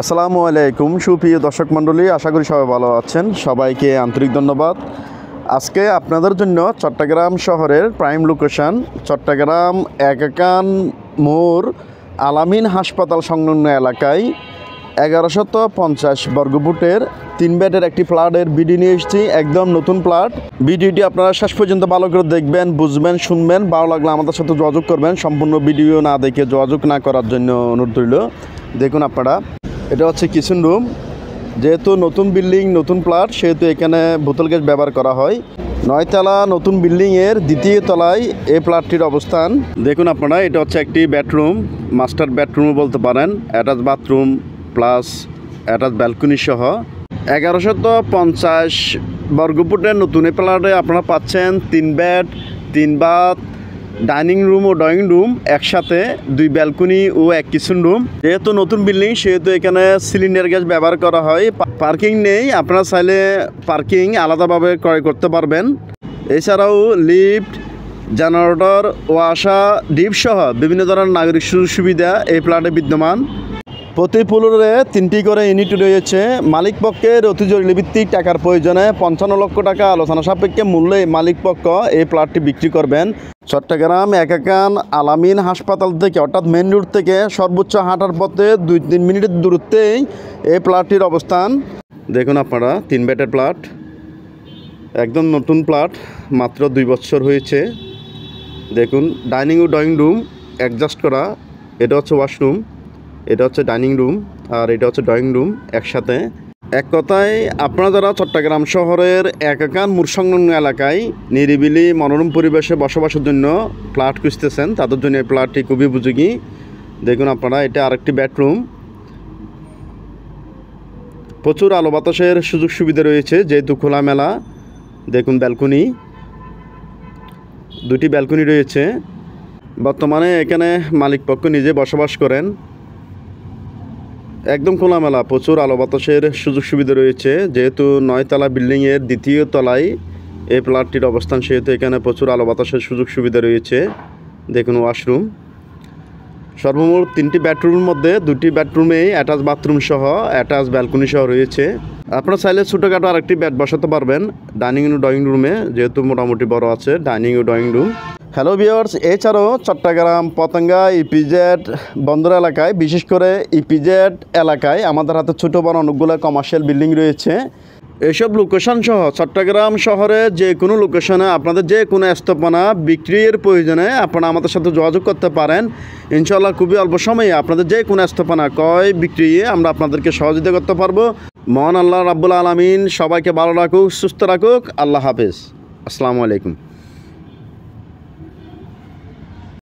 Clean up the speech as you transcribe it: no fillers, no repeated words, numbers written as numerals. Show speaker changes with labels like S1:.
S1: আসসালামু আলাইকুম সুপ্রিয় দর্শক মণ্ডলী, আশা করি সবাই ভালো আছেন। সবাইকে আন্তরিক ধন্যবাদ। আজকে আপনাদের জন্য চট্টগ্রাম শহরের প্রাইম লোকেশন চট্টগ্রাম একাকান মোড় আলামিন হাসপাতাল সংলগ্ন এলাকায় 1150 বর্গফুটের 3 বেডের একটি ফ্ল্যাটের ভিডিও নিয়ে এসেছি। একদম নতুন ফ্ল্যাট। ভিডিওটি আপনারা শেষ পর্যন্ত ভালো করে দেখবেন, বুঝবেন, শুনবেন। ভালো লাগলে আমাদের সাথে যোগাযোগ করবেন। সম্পূর্ণ ভিডিও না দেখে যোগাযোগ না করার জন্য অনুরোধ রইল। দেখুন আপনারা, এটা হচ্ছে কিচেন রুম। যেহেতু নতুন বিল্ডিং, নতুন ফ্ল্যাট, সেহেতু এখানে বোতল গ্যাস ব্যবহার করা হয়। 9 তলা নতুন বিল্ডিংয়ের 2য় তলায় এই ফ্ল্যাটটির অবস্থান। দেখুন আপনারা, এটা হচ্ছে একটি বেডরুম, মাস্টার বেডরুমও বলতে পারেন। Attach bathroom plus attach balcony সহ 1150 বর্গফুটের নতুন এই ফ্ল্যাটে আপনারা পাচ্ছেন 3 বেড, 3 বাথ, ডাইনিং রুম ও ড্রয়িং রুম একসাথে, 2 ব্যালকনি ও 1 কিচেন রুম। যেহেতু নতুন বিল্ডিং, সেহেতু এখানে সিলিন্ডার গ্যাস ব্যবহার করা হয়। পার্কিং নেই, আপনারা চাইলে পার্কিং আলাদাভাবে ক্রয় করতে পারবেন। এছাড়াও লিফট, জেনারেটর, ওয়াসা, ডিপ সহ বিভিন্ন ধরনের নাগরিক সুযোগ সুবিধা এই ফ্ল্যাটে বিদ্যমান। প্রতি ফ্লোরে 3টি করে ইউনিট রয়েছে। মালিক পক্ষের অতি জরুরি ভিত্তিক টাকার প্রয়োজনে 55 লক্ষ টাকা আলোচনা সাপেক্ষে মূল্যে মালিক পক্ষ এই ফ্ল্যাটটি বিক্রি করবেন। চট্টগ্রাম একাকান আলামিন হাসপাতাল থেকে, অর্থাৎ মেন রোড থেকে সর্বোচ্চ হাঁটার পথে 2-3 মিনিটের দূরত্বেই এই ফ্ল্যাটটির অবস্থান। দেখুন আপনারা, 3 বেডের ফ্ল্যাট, একদম নতুন ফ্ল্যাট, মাত্র 2 বছর হয়েছে। দেখুন, ডাইনিং ও ড্রয়িং রুম অ্যাডজাস্ট করা। এটা হচ্ছে ওয়াশরুম, এটা হচ্ছে ডাইনিং রুম, আর এটা হচ্ছে ড্রয়িং রুম একসাথে। এক কথায়, আপনারা যারা চট্টগ্রাম শহরের একাকান মোড় সংলগ্ন এলাকায় নিরিবিলি মনোরম পরিবেশে বসবাসের জন্য ফ্ল্যাট খুঁজতেছেন, তাদের জন্য এই ফ্ল্যাটটি খুবই উপযোগী। দেখুন আপনারা, এটা আরেকটি বেডরুম। প্রচুর আলো বাতাসের সুযোগ সুবিধা রয়েছে যেহেতু খোলামেলা। দেখুন ব্যালকনি, 2টি ব্যালকনি রয়েছে। বর্তমানে এখানে মালিক পক্ষ নিজে বসবাস করেন। একদম খোলামেলা, প্রচুর আলো বাতাসের সুযোগ সুবিধা রয়েছে। যেহেতু 9 তলা বিল্ডিংয়ের 2য় তলায় এই ফ্ল্যাটটির অবস্থান, সেহেতু এখানে প্রচুর আলো বাতাসের সুযোগ সুবিধা রয়েছে। দেখুন ওয়াশরুম। সর্বমোট 3টি বেডরুমের মধ্যে 2টি বেডরুমেই অ্যাটাচ বাথরুম সহ অ্যাটাচ ব্যালকনি সহ রয়েছে। আপনারা চাইলে ছোটোখাটো আরেকটি বেড বসাতে পারবেন ডাইনিং ও ড্রয়িং রুমে, যেহেতু মোটামুটি বড় আছে ডাইনিং ও ড্রয়িং রুম। হ্যালো ভিউয়ার্স, এছাড়াও চট্টগ্রাম পতেঙ্গা ইপিজেড বন্দর এলাকায়, বিশেষ করে ইপিজেড এলাকায় আমাদের হাতে ছোটো বড় অনেকগুলো কমার্শিয়াল বিল্ডিং রয়েছে। এইসব লোকেশন সহ চট্টগ্রাম শহরে যে কোনো লোকেশনে আপনাদের যে কোনো স্থাপনা বিক্রির প্রয়োজনে আপনারা আমাদের সাথে যোগাযোগ করতে পারেন। ইনশাআল্লাহ খুবই অল্প সময়ে আপনাদের যে কোনো স্থাপনা ক্রয় বিক্রি আমরা আপনাদেরকে সহযোগিতা করতে পারবো। মহান আল্লাহ রাব্বুল আলামিন সবাইকে ভালো রাখুক, সুস্থ রাখুক। আল্লাহ হাফেজ। আসসালামু আলাইকুম।